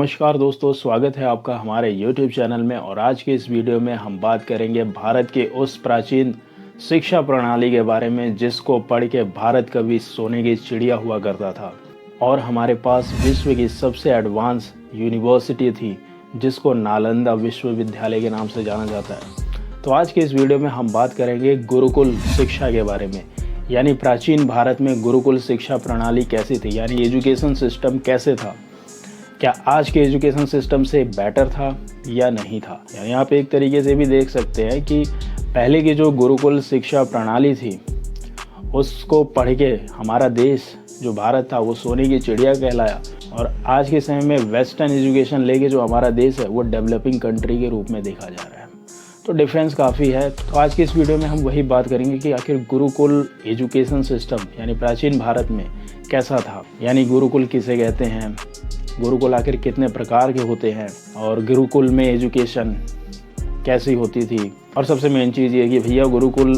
नमस्कार दोस्तों, स्वागत है आपका हमारे YouTube चैनल में। और आज के इस वीडियो में हम बात करेंगे भारत के उस प्राचीन शिक्षा प्रणाली के बारे में जिसको पढ़ के भारत कभी सोने की चिड़िया हुआ करता था और हमारे पास विश्व की सबसे एडवांस यूनिवर्सिटी थी जिसको नालंदा विश्वविद्यालय के नाम से जाना जाता है। तो आज के इस वीडियो में हम बात करेंगे गुरुकुल शिक्षा के बारे में, यानी प्राचीन भारत में गुरुकुल शिक्षा प्रणाली कैसी थी, यानी एजुकेशन सिस्टम कैसे था, क्या आज के एजुकेशन सिस्टम से बेटर था या नहीं था। यानी आप एक तरीके से भी देख सकते हैं कि पहले की जो गुरुकुल शिक्षा प्रणाली थी उसको पढ़ के हमारा देश जो भारत था वो सोने की चिड़िया कहलाया, और आज के समय में वेस्टर्न एजुकेशन लेके जो हमारा देश है वो डेवलपिंग कंट्री के रूप में देखा जा रहा है। तो डिफरेंस काफ़ी है। तो आज की इस वीडियो में हम वही बात करेंगे कि आखिर गुरुकुल एजुकेशन सिस्टम यानी प्राचीन भारत में कैसा था, यानी गुरुकुल किसे कहते हैं, गुरुकुल आखिर कितने प्रकार के होते हैं, और गुरुकुल में एजुकेशन कैसी होती थी। और सबसे मेन चीज़ ये कि भैया गुरुकुल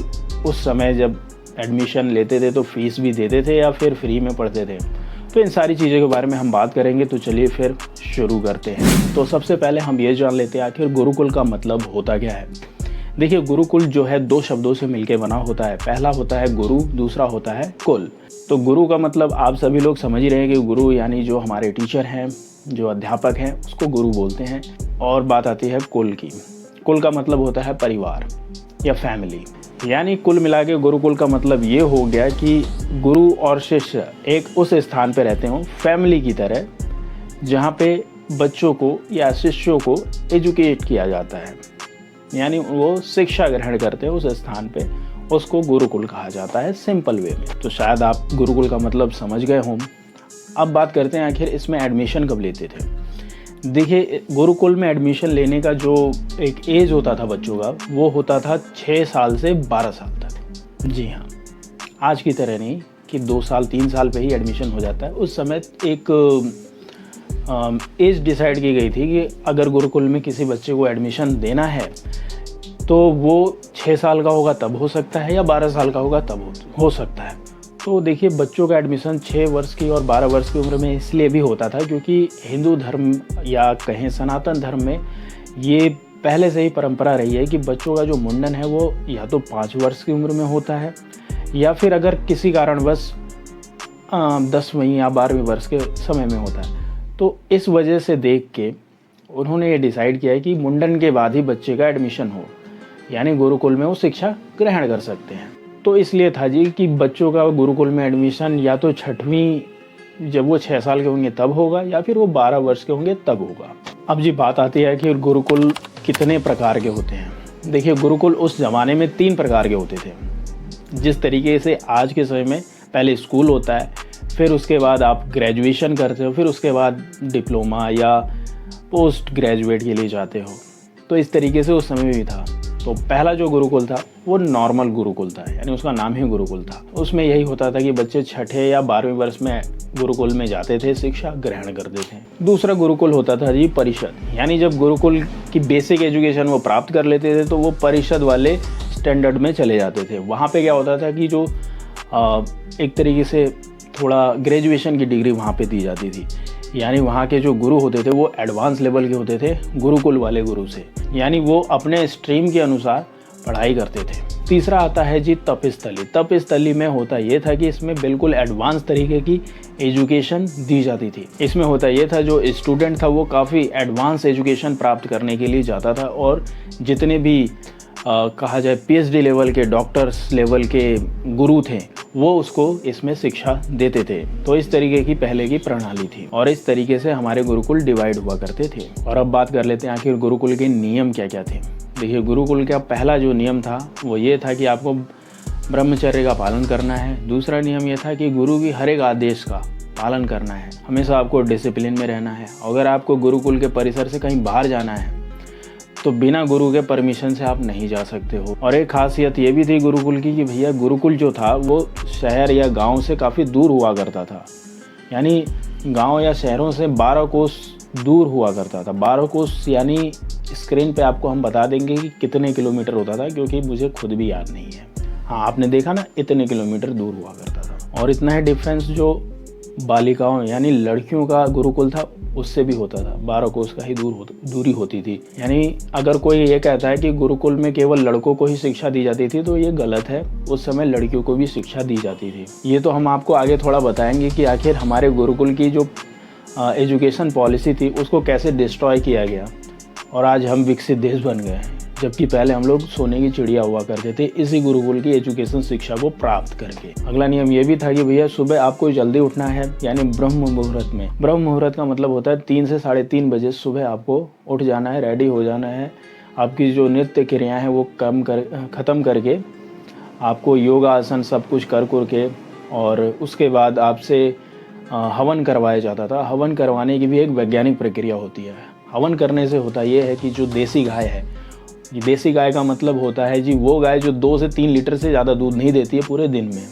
उस समय जब एडमिशन लेते थे तो फीस भी देते थे या फिर फ्री में पढ़ते थे। तो इन सारी चीज़ों के बारे में हम बात करेंगे। तो चलिए फिर शुरू करते हैं। तो सबसे पहले हम ये जान लेते हैं आखिर गुरुकुल का मतलब होता क्या है। देखिए, गुरुकुल जो है दो शब्दों से मिलकर बना होता है। पहला होता है गुरु, दूसरा होता है कुल। तो गुरु का मतलब आप सभी लोग समझ ही रहे हैं कि गुरु यानी जो हमारे टीचर हैं, जो अध्यापक हैं, उसको गुरु बोलते हैं। और बात आती है कुल की। कुल का मतलब होता है परिवार या फैमिली। यानी कुल मिला के गुरुकुल का मतलब ये हो गया कि गुरु और शिष्य एक उस स्थान पे रहते हों, फैमिली की तरह, जहाँ पे बच्चों को या शिष्यों को एजुकेट किया जाता है, यानी वो शिक्षा ग्रहण करते हैं उस स्थान पे, उसको गुरुकुल कहा जाता है सिंपल वे में। तो शायद आप गुरुकुल का मतलब समझ गए हों। अब बात करते हैं आखिर इसमें एडमिशन कब लेते थे। देखिए, गुरुकुल में एडमिशन लेने का जो एक एज होता था बच्चों का, वो होता था 6 साल से 12 साल तक। जी हाँ, आज की तरह नहीं कि 2 साल 3 साल पे ही एडमिशन हो जाता है। उस समय एक एज डिसाइड की गई थी कि अगर गुरुकुल में किसी बच्चे को एडमिशन देना है तो वो 6 साल का होगा तब हो सकता है या 12 साल का होगा तब हो सकता है। तो देखिए, बच्चों का एडमिशन 6 वर्ष की और 12 वर्ष की उम्र में इसलिए भी होता था क्योंकि हिंदू धर्म या कहें सनातन धर्म में ये पहले से ही परंपरा रही है कि बच्चों का जो मुंडन है वो या तो 5 वर्ष की उम्र में होता है या फिर अगर किसी कारणवश 10वीं या 12वीं वर्ष के समय में होता है। तो इस वजह से देख के उन्होंने ये डिसाइड किया है कि मुंडन के बाद ही बच्चे का एडमिशन हो, यानी गुरुकुल में वो शिक्षा ग्रहण कर सकते हैं। तो इसलिए था जी कि बच्चों का गुरुकुल में एडमिशन या तो 6वीं जब वो 6 साल के होंगे तब होगा या फिर वो 12 वर्ष के होंगे तब होगा। अब जी बात आती है कि गुरुकुल कितने प्रकार के होते हैं। देखिए, गुरुकुल उस ज़माने में 3 प्रकार के होते थे। जिस तरीके से आज के समय में पहले स्कूल होता है, फिर उसके बाद आप ग्रेजुएशन करते हो, फिर उसके बाद डिप्लोमा या पोस्ट ग्रेजुएट के लिए जाते हो, तो इस तरीके से उस समय भी था। तो पहला जो गुरुकुल था वो नॉर्मल गुरुकुल था, यानी उसका नाम ही गुरुकुल था। उसमें यही होता था कि बच्चे 6ठे या 12वें वर्ष में गुरुकुल में जाते थे, शिक्षा ग्रहण करते थे। दूसरा गुरुकुल होता था जी परिषद, यानी जब गुरुकुल की बेसिक एजुकेशन वो प्राप्त कर लेते थे तो वो परिषद वाले स्टैंडर्ड में चले जाते थे। वहाँ पे क्या होता था कि जो एक तरीके से थोड़ा ग्रेजुएशन की डिग्री वहाँ पे दी जाती थी, यानी वहाँ के जो गुरु होते थे वो एडवांस लेवल के होते थे गुरुकुल वाले गुरु से, यानी वो अपने स्ट्रीम के अनुसार पढ़ाई करते थे। तीसरा आता है जी तपस्थली। तपस्थली में होता ये था कि इसमें बिल्कुल एडवांस तरीके की एजुकेशन दी जाती थी। इसमें होता ये था जो स्टूडेंट था वो काफ़ी एडवांस एजुकेशन प्राप्त करने के लिए जाता था, और जितने भी कहा जाए पीएचडी लेवल के, डॉक्टर्स लेवल के गुरु थे वो उसको इसमें शिक्षा देते थे। तो इस तरीके की पहले की प्रणाली थी और इस तरीके से हमारे गुरुकुल डिवाइड हुआ करते थे। और अब बात कर लेते हैं आखिर गुरुकुल के नियम क्या क्या थे। देखिए, गुरुकुल का पहला जो नियम था वो ये था कि आपको ब्रह्मचर्य का पालन करना है। दूसरा नियम ये था कि गुरु की हर एक आदेश का पालन करना है, हमेशा आपको डिसिप्लिन में रहना है। अगर आपको गुरुकुल के परिसर से कहीं बाहर जाना है तो बिना गुरु के परमिशन से आप नहीं जा सकते हो। और एक खासियत ये भी थी गुरुकुल की कि भैया गुरुकुल जो था वो शहर या गांव से काफ़ी दूर हुआ करता था, यानी गांव या शहरों से 12 कोस दूर हुआ करता था। 12 कोस यानी स्क्रीन पे आपको हम बता देंगे कि कितने किलोमीटर होता था, क्योंकि मुझे खुद भी याद नहीं है। हाँ, आपने देखा ना, इतने किलोमीटर दूर हुआ करता था। और इतना ही डिफरेंस जो बालिकाओं यानी लड़कियों का गुरुकुल था उससे भी होता था, 12 कोस का ही दूरी होती थी। यानी अगर कोई ये कहता है कि गुरुकुल में केवल लड़कों को ही शिक्षा दी जाती थी तो ये गलत है, उस समय लड़कियों को भी शिक्षा दी जाती थी। ये तो हम आपको आगे थोड़ा बताएंगे कि आखिर हमारे गुरुकुल की जो एजुकेशन पॉलिसी थी उसको कैसे डिस्ट्रॉय किया गया और आज हम विकसित देश बन गए हैं, जबकि पहले हम लोग सोने की चिड़िया हुआ करते थे इसी गुरुकुल की एजुकेशन शिक्षा को प्राप्त करके। अगला नियम ये भी था कि भैया सुबह आपको जल्दी उठना है, यानी ब्रह्म मुहूर्त में। ब्रह्म मुहूर्त का मतलब होता है 3 से 3:30 बजे सुबह आपको उठ जाना है, रेडी हो जाना है। आपकी जो नित्य क्रियाएँ हैं वो ख़त्म करके आपको योगा आसन सब कुछ कर के और उसके बाद आपसे हवन करवाया जाता था। हवन करवाने की भी एक वैज्ञानिक प्रक्रिया होती है। हवन करने से होता ये है कि जो देसी गाय है, ये देसी गाय का मतलब होता है जी वो गाय जो 2 से 3 लीटर से ज़्यादा दूध नहीं देती है पूरे दिन में।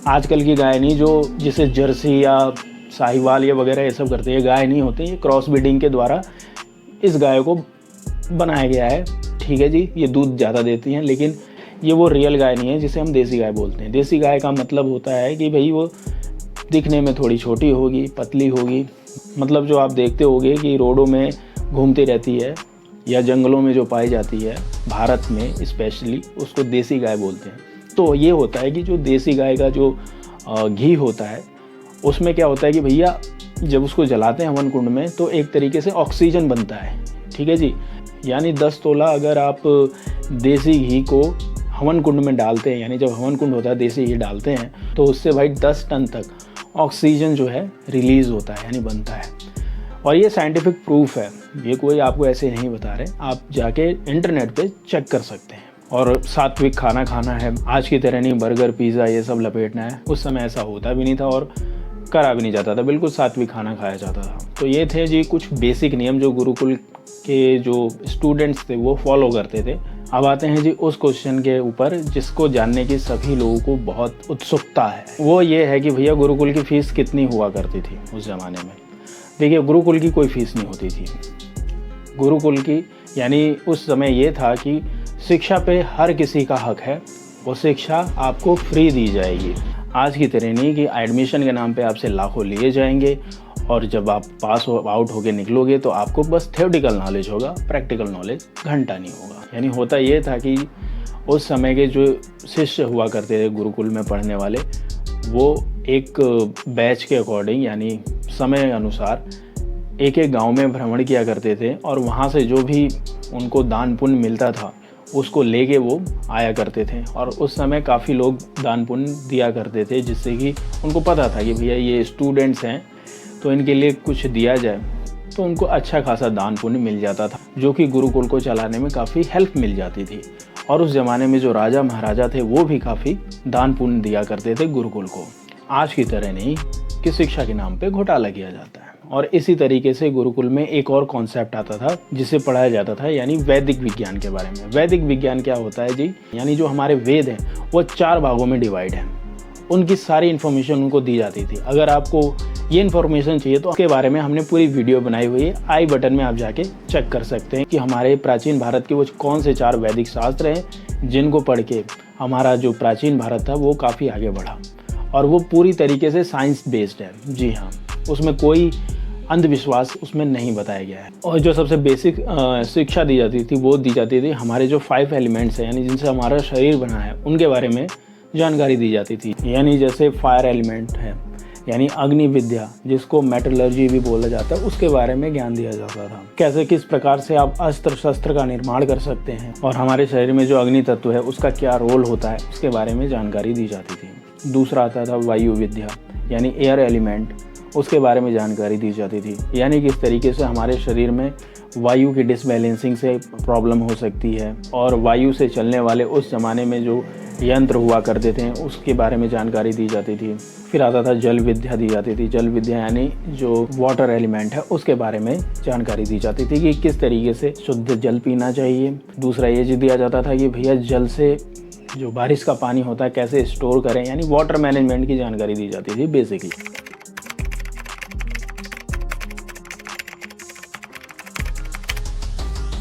आजकल की गाय नहीं जो जिसे जर्सी या साहिवाल या वगैरह ये सब करते हैं, गाय नहीं होते, ये क्रॉस ब्रीडिंग के द्वारा इस गाय को बनाया गया है। ठीक है जी, ये दूध ज़्यादा देती हैं, लेकिन ये वो रियल गाय नहीं है जिसे हम देसी गाय बोलते हैं। देसी गाय का मतलब होता है कि भाई वो दिखने में थोड़ी छोटी होगी, पतली होगी, मतलब जो आप देखते होंगे कि रोडों में घूमती रहती है या जंगलों में जो पाई जाती है भारत में स्पेशली, उसको देसी गाय बोलते हैं। तो ये होता है कि जो देसी गाय का जो घी होता है उसमें क्या होता है कि भैया जब उसको जलाते हैं हवन कुंड में तो एक तरीके से ऑक्सीजन बनता है। ठीक है जी, यानी 10 तोला अगर आप देसी घी को हवन कुंड में डालते हैं, यानी जब हवन कुंड होता है देसी घी डालते हैं तो उससे भाई 10 टन तक ऑक्सीजन जो है रिलीज़ होता है, यानी बनता है। और ये साइंटिफिक प्रूफ है, ये कोई आपको ऐसे नहीं बता रहे, आप जाके इंटरनेट पे चेक कर सकते हैं। और सात्विक खाना खाना है, आज की तरह नहीं बर्गर पिज़्ज़ा ये सब लपेटना है, उस समय ऐसा होता भी नहीं था और करा भी नहीं जाता था, बिल्कुल सात्विक खाना खाया जाता था। तो ये थे जी कुछ बेसिक नियम जो गुरुकुल के जो स्टूडेंट्स थे वो फॉलो करते थे। अब आते हैं जी उस क्वेश्चन के ऊपर जिसको जानने की सभी लोगों को बहुत उत्सुकता है, वो ये है कि भैया गुरुकुल की फ़ीस कितनी हुआ करती थी उस ज़माने में। देखिए गुरुकुल की कोई फ़ीस नहीं होती थी। गुरुकुल की यानी उस समय ये था कि शिक्षा पे हर किसी का हक है, वो शिक्षा आपको फ्री दी जाएगी। आज की तरह नहीं कि एडमिशन के नाम पे आपसे लाखों लिए जाएंगे और जब आप पास आउट होके निकलोगे तो आपको बस थ्योरेटिकल नॉलेज होगा, प्रैक्टिकल नॉलेज घंटा नहीं होगा। यानी होता ये था कि उस समय के जो शिष्य हुआ करते थे गुरुकुल में पढ़ने वाले, वो एक बैच के अकॉर्डिंग यानी समय अनुसार एक एक गांव में भ्रमण किया करते थे और वहाँ से जो भी उनको दान पुण्य मिलता था उसको लेके वो आया करते थे। और उस समय काफ़ी लोग दान पुण्य दिया करते थे, जिससे कि उनको पता था कि भैया ये स्टूडेंट्स हैं तो इनके लिए कुछ दिया जाए, तो उनको अच्छा खासा दान पुण्य मिल जाता था, जो कि गुरुकुल को चलाने में काफ़ी हेल्प मिल जाती थी। और उस ज़माने में जो राजा महाराजा थे वो भी काफ़ी दान पुण्य दिया करते थे गुरुकुल को। आज की तरह नहीं कि शिक्षा के नाम पे घोटाला किया जाता है। और इसी तरीके से गुरुकुल में एक और कॉन्सेप्ट आता था जिसे पढ़ाया जाता था, यानी वैदिक विज्ञान के बारे में। वैदिक विज्ञान क्या होता है जी, यानी जो हमारे वेद हैं वो 4 भागों में डिवाइड हैं, उनकी सारी इन्फॉर्मेशन उनको दी जाती थी। अगर आपको ये इन्फॉर्मेशन चाहिए तो उसके बारे में हमने पूरी वीडियो बनाई हुई है, आई बटन में आप जाके चेक कर सकते हैं कि हमारे प्राचीन भारत के वो कौन से 4 वैदिक शास्त्र हैं जिनको पढ़ के हमारा जो प्राचीन भारत था वो काफ़ी आगे बढ़ा। और वो पूरी तरीके से साइंस बेस्ड है। जी हाँ, उसमें कोई अंधविश्वास उसमें नहीं बताया गया है। और जो सबसे बेसिक शिक्षा दी जाती थी वो दी जाती थी हमारे जो 5 एलिमेंट्स हैं, यानी जिनसे हमारा शरीर बना है, उनके बारे में जानकारी दी जाती थी। यानी जैसे फायर एलिमेंट है, यानी अग्नि विद्या जिसको मेटलर्जी भी बोला जाता है, उसके बारे में ज्ञान दिया जाता था। कैसे किस प्रकार से आप अस्त्र शस्त्र का निर्माण कर सकते हैं और हमारे शरीर में जो अग्नि तत्व है उसका क्या रोल होता है, उसके बारे में जानकारी दी जाती थी। दूसरा आता था वायु विद्या, यानी एयर एलिमेंट, उसके बारे में जानकारी दी जाती थी। यानी किस तरीके से हमारे शरीर में वायु की डिसबैलेंसिंग से प्रॉब्लम हो सकती है और वायु से चलने वाले उस ज़माने में जो यंत्र हुआ करते थे उसके बारे में जानकारी दी जाती थी। फिर आता था जल विद्या दी जाती थी। जल विद्या यानी जो वाटर एलिमेंट है उसके बारे में जानकारी दी जाती थी कि किस तरीके से शुद्ध जल पीना चाहिए। दूसरा ये दिया जाता था कि भैया जल से जो बारिश का पानी होता है कैसे स्टोर करें, यानी वाटर मैनेजमेंट की जानकारी दी जाती थी बेसिकली।